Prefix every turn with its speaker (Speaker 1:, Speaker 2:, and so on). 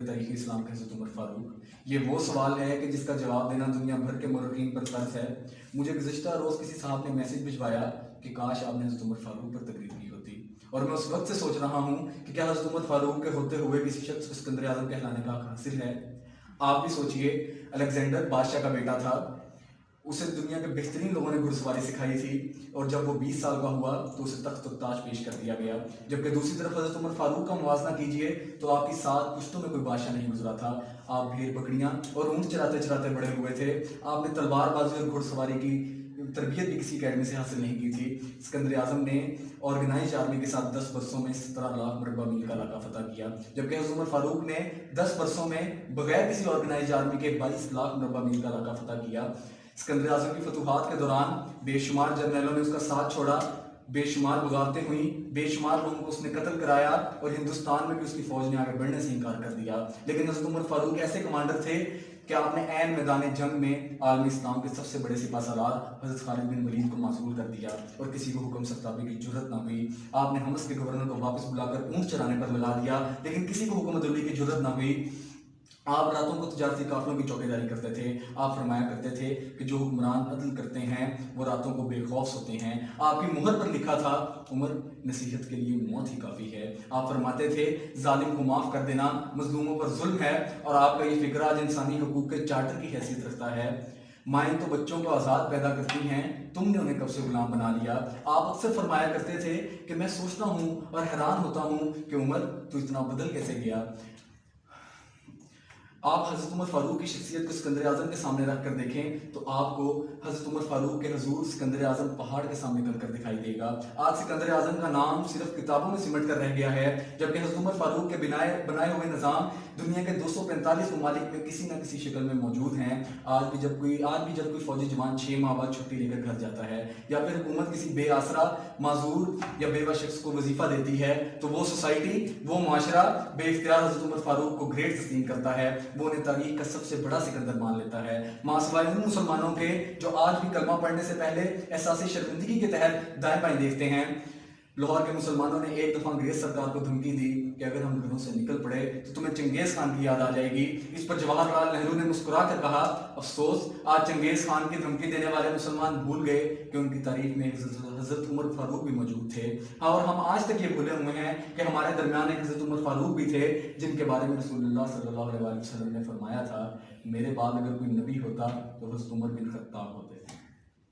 Speaker 1: तारीख़ इस्लाम के हज़रत उमर फ़ारूक। ये वो सवाल है कि जिसका जवाब देना दुनिया भर के मुर्रिखीन पर फ़र्ज़ है। मुझे गुज़िश्ता रोज़ किसी साहब ने मैसेज भिजवाया कि काश आपने हज़रत उमर फ़ारूक पर तकरीर की होती, और मैं उस वक़्त से सोच रहा हूँ कि क्या हज़रत उमर फ़ारूक के होते हुए किसी शख्स को सिकंदर आज़म कहलाने का हक़ हासिल है? आप भी सोचिए, अलेक्जेंडर बादशाह का बेटा था। उसे दुनिया के बेहतरीन लोगों ने घुड़सवारी सिखाई थी, और जब वो 20 साल का हुआ तो उसे तख्त और ताज पेश कर दिया गया। जबकि दूसरी तरफ हज़रत उमर फ़ारूक का मुवाज़ना कीजिए तो आपकी 7 पुश्तों में कोई बादशाह नहीं गुजरा था। आप भेड़ बकरियां और ऊँट चराते चराते बड़े हुए थे। आपने तलवारबाजी और घुड़सवारी की तरबियत भी किसी अकेडमी से हासिल नहीं की थी। सिकंदर आज़म ने ऑर्गेनाइज आर्मी के साथ 10 बरसों में 17 लाख मुरब्बा मील का इलाका फतह किया, जबकि हज़रत उमर फ़ारूक ने 10 बरसों में बगैर किसी ऑर्गेनाइज आर्मी के 22 लाख मुरब्बा मील का इलाका फतह किया। सिकंदर आज़म की फतूहात के दौरान बेशुमार जर्नैलों ने उसका साथ छोड़ा, बेशुमार बगावतें हुई, बेशुमार लोगों को उसने कत्ल कराया, और हिंदुस्तान में भी उसकी फौज ने आगे बढ़ने से इनकार कर दिया। लेकिन हज़रत उमर फ़ारूक ऐसे कमांडर थे कि आपने ऐन मैदान जंग में आलमी इस्लाम के सबसे बड़े सिपह सालार हज़रत खालिद बिन वलीद को मासूल कर दिया, और किसी को हुक्म सरताबी की जुर्रत ना हुई। आपने हमस के गवर्नर को वापस बुलाकर ऊँट चराने पर लगा दिया, लेकिन किसी को हुक्म अदुल्ली की जुर्रत ना हुई। आप रातों को तजारती काफिलों की चौकीदारी करते थे। आप फरमाया करते थे कि जो हुक्मरान अदल करते हैं वो रातों को बेखौफ सोते हैं। आपकी मुहर पर लिखा था, उमर नसीहत के लिए मौत ही काफ़ी है। आप फरमाते थे, जालिम को माफ़ कर देना मजलूमों पर जुल्म है, और आपका ये फिक्र आज इंसानी हकूक़ के चार्टर की हैसियत रखता है। माएँ तो बच्चों को आज़ाद पैदा करती हैं, तुमने उन्हें कब से गुलाम बना लिया। आप अक्सर फरमाया करते थे कि मैं सोचता हूँ और हैरान होता हूँ कि उमर तू इतना बदल कैसे गया। आप हज़रत उमर फ़ारूक की शख्सियत को सिकंदर आज़म के सामने रख कर देखें तो आपको हज़रत उमर फ़ारूक के हजूर सिकंदर आज़म पहाड़ के सामने कल कर दिखाई देगा। आज सिकंदर आज़म का नाम सिर्फ किताबों में सिमट कर रह गया है, जबकि हज़रत उमर फ़ारूक के बनाए हुए निज़ाम दुनिया के 245 ममालिक में किसी न किसी शक्ल में मौजूद हैं। आज भी जब कोई फौजी जवान 6 माह बाद छुट्टी लेकर घर जाता है, या फिर हुकूमत किसी बेआसरा, माजूर या बेवा शख्स को वजीफा देती है, तो वो सोसाइटी, वो माशरा बेइख्तियार हज़रत उमर फ़ारूक को ग्रेट तस्लीम करता है। वो उन्हें तारीख का सबसे बड़ा सिकंदर मान लेता है। मासवाए उन मुसलमानों के जो आज भी कलमा पढ़ने से पहले एहसास शर्मिंदगी के तहत दाएं बाएं देखते हैं। लाहौर के मुसलमानों ने एक दफ़ा अंग्रेज सरकार को धमकी दी कि अगर हम घरों से निकल पड़े तो तुम्हें चंगेज़ खान की याद आ जाएगी। इस पर जवाहरलाल नेहरू ने मुस्कुरा कर कहा, अफसोस आज चंगेज़ खान की धमकी देने वाले मुसलमान भूल गए कि उनकी तारीख में हज़रत उमर फ़ारूक भी मौजूद थे। हाँ, और हम आज तक ये भूले हुए हैं कि हमारे दरमियान एक हज़रत उमर फ़ारूक भी थे, जिनके बारे में रसूलुल्लाह सल्लल्लाहु अलैहि वसल्लम ने फरमाया था, मेरे बाद अगर कोई नबी होता तो हज़रत उमर बिन खत्ताब होते।